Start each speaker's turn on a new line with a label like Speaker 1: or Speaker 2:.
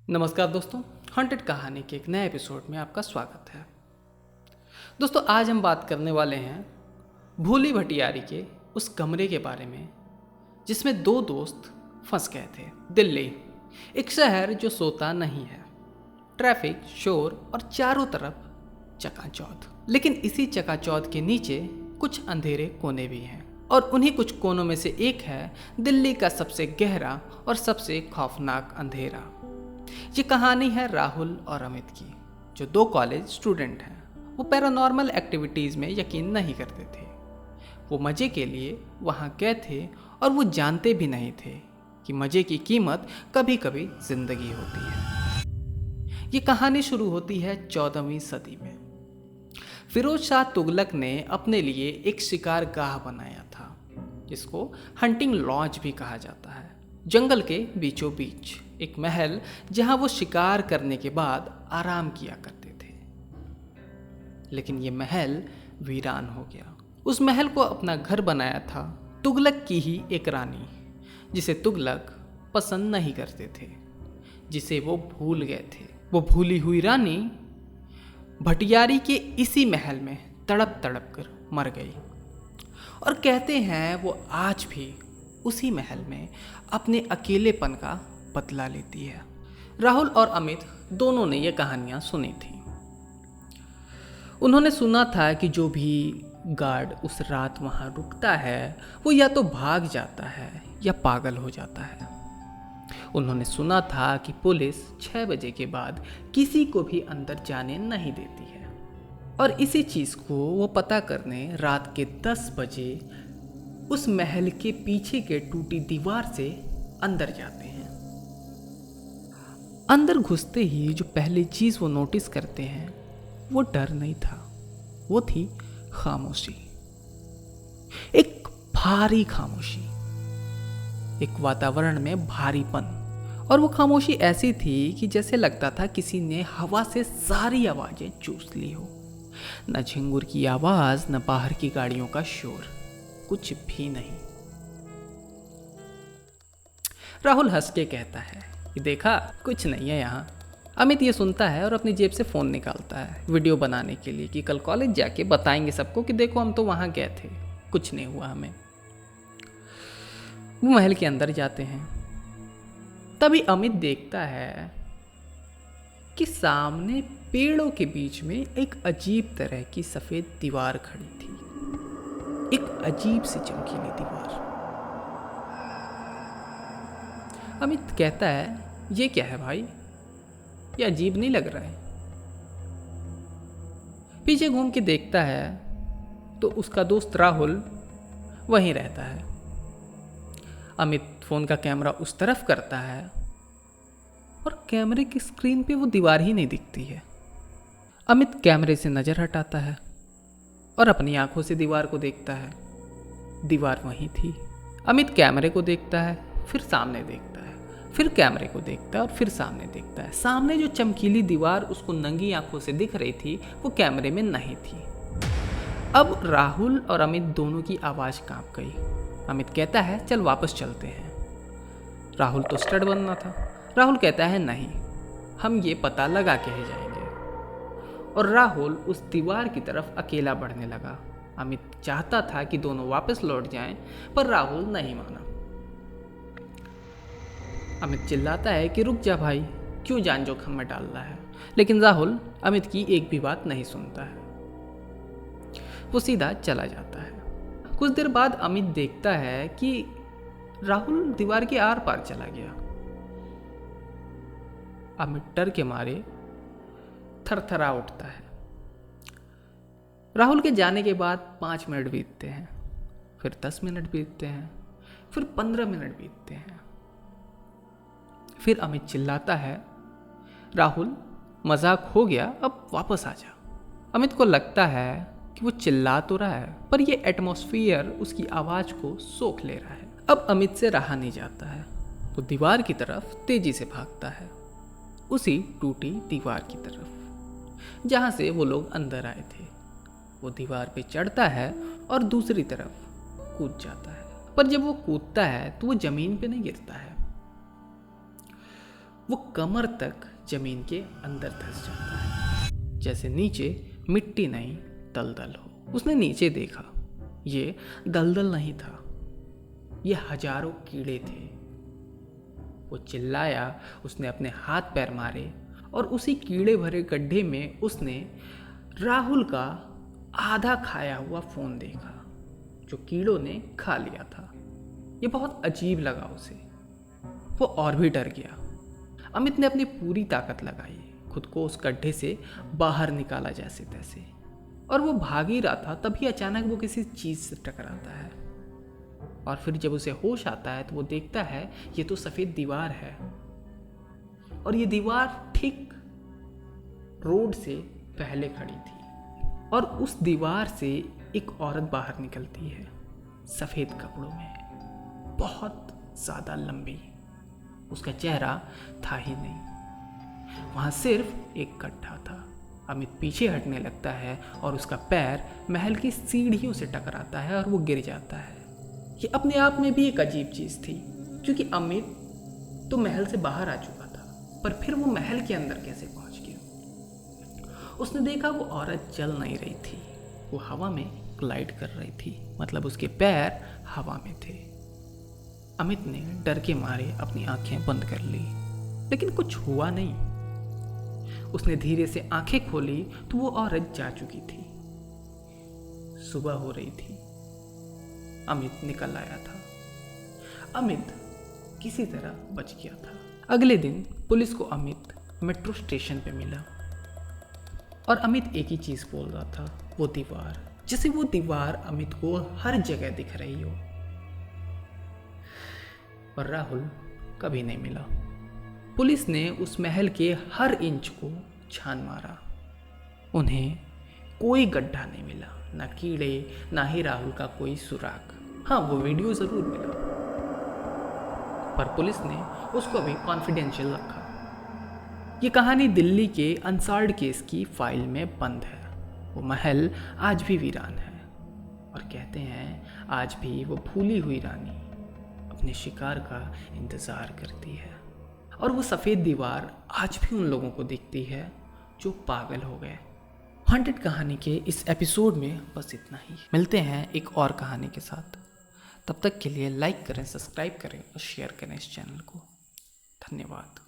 Speaker 1: नमस्कार दोस्तों, हॉन्टेड कहानी के एक नए एपिसोड में आपका स्वागत है। दोस्तों, आज हम बात करने वाले हैं भूली भटियारी के उस कमरे के बारे में जिसमें दो दोस्त फंस गए थे। दिल्ली, एक शहर जो सोता नहीं है, ट्रैफिक, शोर और चारों तरफ चकाचौंध। लेकिन इसी चकाचौंध के नीचे कुछ अंधेरे कोने भी हैं, और उन्हीं कुछ कोनों में से एक है दिल्ली का सबसे गहरा और सबसे खौफनाक अंधेरा। ये कहानी है राहुल और अमित की, जो दो कॉलेज स्टूडेंट हैं। वो पैरानॉर्मल एक्टिविटीज़ में यकीन नहीं करते थे। वो मज़े के लिए वहाँ गए थे और वो जानते भी नहीं थे कि मज़े की कीमत कभी कभी ज़िंदगी होती है। ये कहानी शुरू होती है 14वीं सदी में। फिरोज शाह तुगलक ने अपने लिए एक शिकारगाह बनाया था, जिसको हंटिंग लॉज भी कहा जाता है। जंगल के बीचों बीच एक महल, जहां वो शिकार करने के बाद आराम किया करते थे। लेकिन ये महल वीरान हो गया। उस महल को अपना घर बनाया था तुगलक की ही एक रानी, जिसे तुगलक पसंद नहीं करते थे, जिसे वो भूल गए थे। वो भूली हुई रानी भटियारी के इसी महल में तड़प तड़प कर मर गई, और कहते हैं वो आज भी उसी महल में अपने अकेलेपन का बदला लेती है। राहुल और अमित दोनों ने ये कहानियां सुनी थी। उन्होंने सुना था कि जो भी गार्ड उस रात वहां रुकता है वो या तो भाग जाता है या पागल हो जाता है। उन्होंने सुना था कि पुलिस 6 बजे के बाद किसी को भी अंदर जाने नहीं देती है, और इसी चीज़ को वो पता करने रात के 10 बजे उस महल के पीछे के टूटी दीवार से अंदर जाते हैं। अंदर घुसते ही जो पहली चीज़ वो नोटिस करते हैं वो डर नहीं था, वो थी खामोशी। एक भारी खामोशी, एक वातावरण में भारीपन। और वो खामोशी ऐसी थी कि जैसे लगता था किसी ने हवा से सारी आवाज़ें चूस ली हो। न झिंगुर की आवाज़, न बाहर की गाड़ियों का शोर, कुछ भी नहीं। राहुल हंस के कहता है कि देखा, कुछ नहीं है यहाँ। अमित ये सुनता है और अपनी जेब से फ़ोन निकालता है वीडियो बनाने के लिए कि कल कॉलेज जाके बताएंगे सबको कि देखो हम तो वहाँ गए थे, कुछ नहीं हुआ हमें। वो महल के अंदर जाते हैं। तभी अमित देखता है कि सामने पेड़ों के बीच में एक अजीब तरह की सफ़ेद दीवार खड़ी थी, एक अजीब सी चमकीली दीवार। अमित कहता है, ये क्या है भाई, ये अजीब नहीं लग रहा है। पीछे घूम के देखता है तो उसका दोस्त राहुल वहीं रहता है। अमित फ़ोन का कैमरा उस तरफ करता है और कैमरे की स्क्रीन पे वो दीवार ही नहीं दिखती है। अमित कैमरे से नज़र हटाता है और अपनी आंखों से दीवार को देखता है। दीवार वहीं थी। अमित कैमरे को देखता है, फिर सामने देखता है, फिर कैमरे को देखता है और फिर सामने देखता है। सामने जो चमकीली दीवार उसको नंगी आंखों से दिख रही थी वो कैमरे में नहीं थी। अब राहुल और अमित दोनों की आवाज़ कांप गई। अमित कहता है, चल वापस चलते हैं। राहुल तो स्टड बनना था। राहुल कहता है, नहीं, हम ये पता लगा के ही जाएंगे। और राहुल उस दीवार की तरफ अकेला बढ़ने लगा। अमित चाहता था कि दोनों वापस लौट जाएं, पर राहुल नहीं माना। अमित चिल्लाता है कि रुक जा भाई, क्यों जान जोखिम में डाल रहा है। लेकिन राहुल अमित की एक भी बात नहीं सुनता है। वो सीधा चला जाता है। कुछ देर बाद अमित देखता है कि राहुल दीवार के आर पार चला गया। अमित डर के मारे थरथरा उठता है। राहुल के जाने के बाद 5 मिनट बीतते हैं, फिर 10 मिनट बीतते हैं, फिर 15 मिनट बीतते हैं। फिर अमित चिल्लाता है, राहुल मजाक हो गया, अब वापस आ जा। अमित को लगता है कि वो चिल्ला तो रहा है, पर ये एटमॉस्फेयर उसकी आवाज़ को सोख ले रहा है। अब अमित से रहा नहीं जाता है। वो दीवार की तरफ तेजी से भागता है, उसी टूटी दीवार की तरफ जहाँ से वो लोग अंदर आए थे। वो दीवार पे चढ़ता है और दूसरी तरफ कूद जाता है, पर जब वो कूदता है तो वो ज़मीन पे नहीं गिरता है, वो कमर तक जमीन के अंदर धंस जाता है, जैसे नीचे मिट्टी नहीं दलदल हो। उसने नीचे देखा, ये दलदल नहीं था, ये हजारों कीड़े थे। वो चिल्लाया, उसने अपने हाथ पैर मारे और उसी कीड़े भरे गड्ढे में उसने राहुल का आधा खाया हुआ फ़ोन देखा जो कीड़ों ने खा लिया था। ये बहुत अजीब लगा उसे। वो और भी डर गया। अमित ने अपनी पूरी ताकत लगाई, खुद को उस गड्ढे से बाहर निकाला जैसे तैसे, और वो भाग ही रहा था। तभी अचानक वो किसी चीज़ से टकराता है और फिर जब उसे होश आता है तो वो देखता है ये तो सफ़ेद दीवार है, और ये दीवार ठीक रोड से पहले खड़ी थी, और उस दीवार से एक औरत बाहर निकलती है सफ़ेद कपड़ों में, बहुत ज़्यादा लंबी। उसका चेहरा था ही नहीं, वहाँ सिर्फ एक गड्ढा था। अमित पीछे हटने लगता है और उसका पैर महल की सीढ़ियों से टकराता है और वो गिर जाता है। ये अपने आप में भी एक अजीब चीज़ थी, क्योंकि अमित तो महल से बाहर आ चुका था, पर फिर वो महल के अंदर कैसे पहुंच गया। उसने देखा वो औरत चल नहीं रही थी, वो हवा में ग्लाइड कर रही थी, मतलब उसके पैर हवा में थे। अमित ने डर के मारे अपनी आंखें बंद कर ली, लेकिन कुछ हुआ नहीं। उसने धीरे से आंखें खोली तो वो औरत जा चुकी थी। सुबह हो रही थी। अमित निकल आया था। अमित किसी तरह बच गया था। अगले दिन पुलिस को अमित मेट्रो स्टेशन पे मिला और अमित एक ही चीज़ बोल रहा था, वो दीवार, जैसे वो दीवार अमित को हर जगह दिख रही हो। पर राहुल कभी नहीं मिला। पुलिस ने उस महल के हर इंच को छान मारा, उन्हें कोई गड्ढा नहीं मिला, ना कीड़े, ना ही राहुल का कोई सुराग। हाँ, वो वीडियो ज़रूर मिला, पर पुलिस ने उसको अभी कॉन्फिडेंशियल रखा। ये कहानी दिल्ली के अनसॉल्व्ड केस की फाइल में बंद है। वो महल आज भी वीरान है, और कहते हैं आज भी वो भूली हुई रानी अपने शिकार का इंतज़ार करती है, और वो सफ़ेद दीवार आज भी उन लोगों को दिखती है जो पागल हो गए। हॉन्टेड कहानी के इस एपिसोड में बस इतना ही। मिलते हैं एक और कहानी के साथ। तब तक के लिए लाइक करें, सब्सक्राइब करें और शेयर करें इस चैनल को। धन्यवाद।